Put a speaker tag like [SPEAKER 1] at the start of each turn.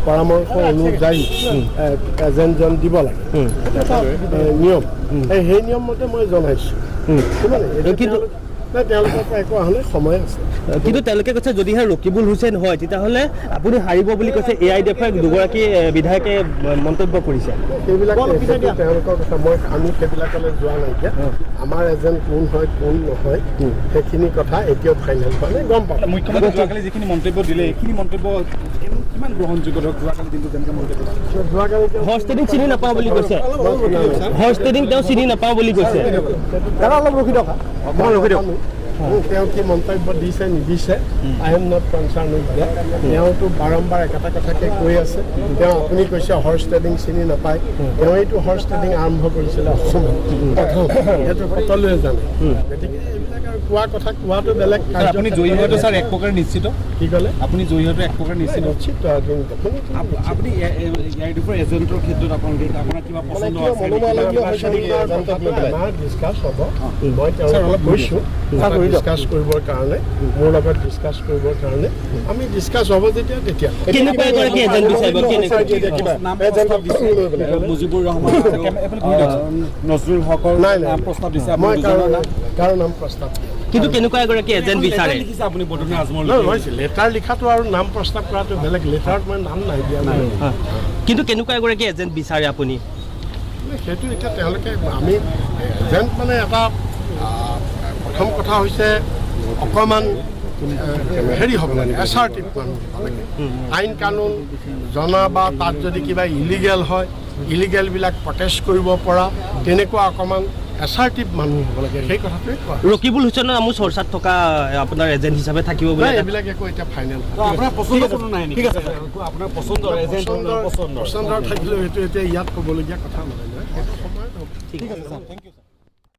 [SPEAKER 1] পৰামৰ্শ অনুযায়ী এজেণ্টজন দিব লাগে নিয়ম সেই নিয়ম মতে মই জনাইছোঁ কিন্তু তেওঁলোকৰ পৰা একো অহা নাই সময় আছে
[SPEAKER 2] কিন্তু তেওঁলোকে কৈছে যদিহে ৰকিবুল হুছেইন হয় তেতিয়াহ'লে আপুনি হাৰিব বুলি কৈছে AIDF-ৰ দুগৰাকী বিধায়কে মন্তব্য কৰিছে
[SPEAKER 1] সেইবিলাক তেওঁলোকৰ কথা আমি সেইবিলাকলৈ যোৱা নাইকিয়া আমাৰ এজেণ্ট কোন হয় কোন নহয় সেইখিনি কথা এতিয়াও ফাইনেল হোৱা নাই গম পাওঁ
[SPEAKER 3] মুখ্যমন্ত্ৰী যোৱাকালি যিখিনি মন্তব্য দিলে এইখিনি মন্তব্য কিমান গ্ৰহণযোগ্য ধৰক যোৱাকালি দিনটো যেনেকৈ মন্তব্য
[SPEAKER 2] হৰ্চ ট্ৰেডিং চিনি নাপাওঁ বুলি কৈছে হৰ্চ ট্ৰেডিং তেওঁ চিনি নাপাওঁ বুলি কৈছে
[SPEAKER 1] অলপ ৰখি থকা তেওঁ কি মন্তব্য দিছে নিদিছে I am not concern with that তেওঁতো বাৰম্বাৰ একেটা কথাকে কৈ আছে তেওঁ আপুনি কৈছে হৰ্চ ট্ৰেডিং চিনি নাপায় তেওঁ এইটো হৰ্চ ট্ৰেডিং আৰম্ভ কৰিছিলে অসমত সেইটো সকলোৱে জানে গতিকে এইবিলাক আৰু কোৱা কথা কোৱাটো বেলেগ
[SPEAKER 3] আপুনি জয়ী হোৱাটো ছাৰ এক প্ৰকাৰ নিশ্চিত
[SPEAKER 1] কি ক'লে
[SPEAKER 3] আপুনি জয়ী হোৱাটো এক প্ৰকাৰ নিশ্চিত আপুনি AIDF-ৰ এজেণ্টৰ ক্ষেত্ৰত আপোনাৰ কিবা পচন্দ আছে
[SPEAKER 1] আমাৰ ডিছকাছ হ'ব মই তেওঁলোকক কৈছোঁ ডিছকাছ কৰিবৰ কাৰণে মোৰ লগত ডিছকাছ কৰিবৰ কাৰণে আমি ডিছকাছ হ'ব তেতিয়া
[SPEAKER 3] মুজিবুৰ ৰহমান নজৰুল হকৰ প্ৰস্তাৱ দিছে
[SPEAKER 1] মই কাৰো নাম প্ৰস্তাৱ
[SPEAKER 2] কিন্তু কেনেকুৱা এগৰাকী এজেণ্ট বিচাৰে
[SPEAKER 3] আপুনি বৰ্তমান আজমল
[SPEAKER 1] লেটাৰ লিখাটো আৰু নাম প্ৰস্তাৱ কৰাটো বেলেগ লেটাৰত মই নাম নাই দিয়া নাই
[SPEAKER 2] কিন্তু কেনেকুৱা এগৰাকী এজেণ্ট বিচাৰে আপুনি
[SPEAKER 1] সেইটো এতিয়া তেওঁলোকে আমি এজেণ্ট মানে এটা প্ৰথম কথা হৈছে অকণমান হেৰি হ'ব লাগে এছাৰ্টিভ মানুহ হ'ব লাগে আইন কানুন জনা বা তাত যদি কিবা ইলিগেল হয় ইলিগেলবিলাক প্ৰটেষ্ট কৰিব পৰা তেনেকুৱা অকণমান এছাৰ্টিভ মানুহ হ'ব লাগে সেই কথাটোৱে কোৱা
[SPEAKER 2] ৰকিবুল হুছেইনৰ নামো চৰ্চাত থকা আপোনাৰ এজেণ্ট হিচাপে থাকিব বুলি
[SPEAKER 1] এইবিলাক একো এতিয়া ফাইনেল
[SPEAKER 3] আপোনাৰ পচন্দ নাই ঠিক আছে আপোনাৰ পচন্দৰ
[SPEAKER 1] পচন্দৰ থাকিলেও সেইটো এতিয়া ইয়াত ক'বলগীয়া কথা নহয় সেইটো সময়ত হ'ব
[SPEAKER 3] ঠিক আছে ছাৰ থেংক ইউ ছাৰ